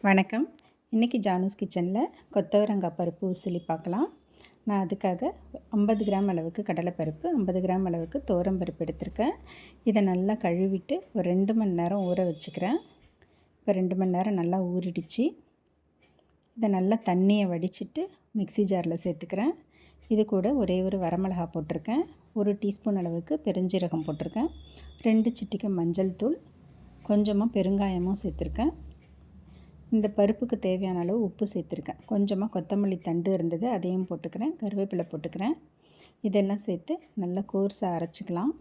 வணக்கம். இன்றைக்கி ஜானூஸ் கிச்சனில் கொத்தவரங்காய் பருப்பு உசிலி பார்க்கலாம். நான் அதுக்காக 50 கிராம் அளவுக்கு கடலைப்பருப்பு, 50 கிராம் அளவுக்கு துவரம்பருப்பு எடுத்திருக்கேன். இதை நல்லா கழுவிட்டு ஒரு 2 மணி நேரம் ஊற வச்சுக்கிறேன். இப்போ 2 மணி நேரம் நல்லா ஊறிடுச்சு. இதை நல்லா தண்ணியை வடிச்சிட்டு மிக்ஸி ஜாரில் சேர்த்துக்கிறேன். இது கூட ஒரே ஒரு வரமிளகா போட்டிருக்கேன், 1 டீஸ்பூன் அளவுக்கு பெருஞ்சீரகம் போட்டிருக்கேன், 2 சிட்டிகை மஞ்சள் தூள், கொஞ்சமாக பெருங்காயமும் சேர்த்துருக்கேன். இந்த பருப்புக்கு தேவையான அளவு உப்பு சேர்த்துருக்கேன். கொஞ்சமாக கொத்தமல்லி தண்டு இருந்தது, அதையும் போட்டுக்கிறேன். கருவேப்பிலை போட்டுக்கிறேன். இதெல்லாம் சேர்த்து நல்லா கோர்ஸாக அரைச்சிக்கலாம்.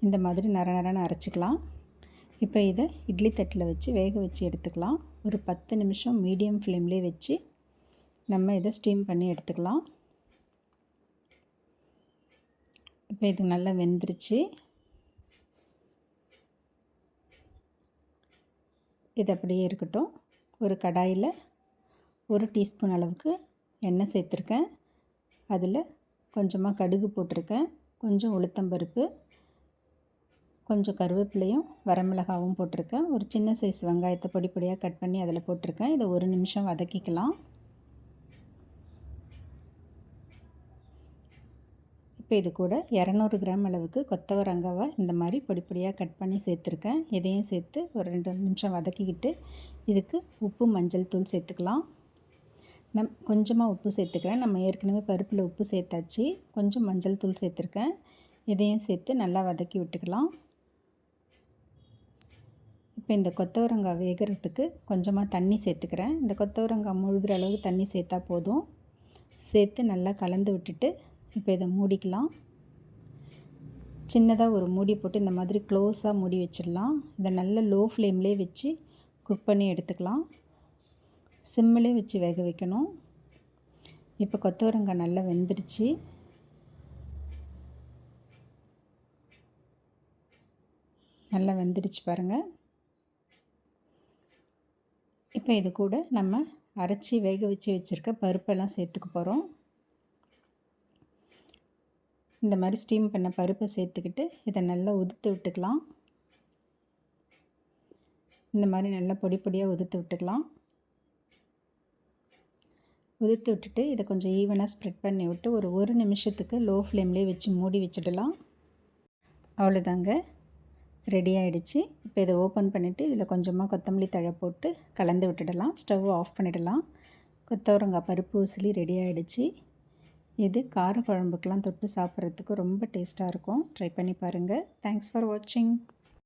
இந்த மாதிரி நரன்னு அரைச்சிக்கலாம். இப்போ இதை இட்லி தட்டில் வச்சு வேக வச்சு எடுத்துக்கலாம். ஒரு 10 நிமிஷம் மீடியம் ஃப்ளேம்லேயே வச்சு நம்ம இதை ஸ்டீம் பண்ணி எடுத்துக்கலாம். இப்போ இது நல்லா வெந்துருச்சு. இது அப்படியே இருக்கட்டும். ஒரு கடாயில் 1 டீஸ்பூன் அளவுக்கு எண்ணெய் சேர்த்துருக்கேன். அதில் கொஞ்சமாக கடுகு போட்டிருக்கேன், கொஞ்சம் உளுத்தம்பருப்பு, கொஞ்சம் கருவேப்பிலையும் வரமிளகாவும் போட்டிருக்கேன். ஒரு சின்ன சைஸ் வெங்காயத்தை பொடி பொடியாக கட் பண்ணி அதில் போட்டிருக்கேன். இதை 1 நிமிஷம் வதக்கிக்கலாம். இப்போ இது கூட 200 கிராம் அளவுக்கு கொத்தவரங்காவை இந்த மாதிரி பொடி பொடியாக கட் பண்ணி சேர்த்துருக்கேன். இதையும் சேர்த்து ஒரு 2 நிமிஷம் வதக்கிக்கிட்டு இதுக்கு உப்பு மஞ்சள் தூள் சேர்த்துக்கலாம். கொஞ்சமாக உப்பு சேர்த்துக்கிறேன். நம்ம ஏற்கனவே பருப்பில் உப்பு சேர்த்தாச்சு. கொஞ்சம் மஞ்சள் தூள் சேர்த்துருக்கேன். இதையும் சேர்த்து நல்லா வதக்கி விட்டுக்கலாம். இப்போ இந்த கொத்தவரங்காய் வேகிறதுக்கு கொஞ்சமாக தண்ணி சேர்த்துக்கிறேன். இந்த கொத்தவரங்காய் முழுகிற அளவுக்கு தண்ணி சேர்த்தா போதும். சேர்த்து நல்லா கலந்து விட்டுட்டு இப்போ இதை மூடிக்கலாம். சின்னதாக ஒரு மூடி போட்டு இந்த மாதிரி க்ளோஸாக மூடி வச்சிடலாம். இதை நல்ல லோ ஃப்ளேம்லேயே வச்சு குக் பண்ணி எடுத்துக்கலாம். சிம்மிலே வச்சு வேக வைக்கணும். இப்போ கொத்தவரங்காய் நல்லா வெந்துடுச்சு. நல்லா வெந்துடுச்சு பாருங்கள். இப்போ இது கூட நம்ம அரைச்சி வேக வச்சு வச்சுருக்க பருப்பெல்லாம் சேர்த்துக்க போகிறோம். இந்த மாதிரி ஸ்டீம் பண்ண பருப்பை சேர்த்துக்கிட்டு இதை நல்லா உதுத்து விட்டுக்கலாம். இந்த மாதிரி நல்லா பொடி பொடியாக உதுத்து விட்டுக்கலாம். உதுத்து விட்டுட்டு இதை கொஞ்சம் ஈவனாக ஸ்ப்ரெட் பண்ணி விட்டு ஒரு நிமிஷத்துக்கு லோ ஃப்ளேம்லேயே வச்சு மூடி வச்சிடலாம். அவ்வளோதாங்க, ரெடி ஆகிடுச்சு. இப்போ இதை ஓப்பன் பண்ணிவிட்டு இதில் கொஞ்சமாக கொத்தமல்லி தழை போட்டு கலந்து விட்டுடலாம். ஸ்டவ் ஆஃப் பண்ணிடலாம். கொத்தவரங்காய் பருப்பு உசிலி ரெடி ஆகிடுச்சு. இது கார குழம்புக்கெலாம் தொட்டு சாப்பிட்றதுக்கு ரொம்ப டேஸ்ட்டாக இருக்கும். ட்ரை பண்ணி பாருங்கள். தேங்க்ஸ் ஃபார் வாட்சிங்.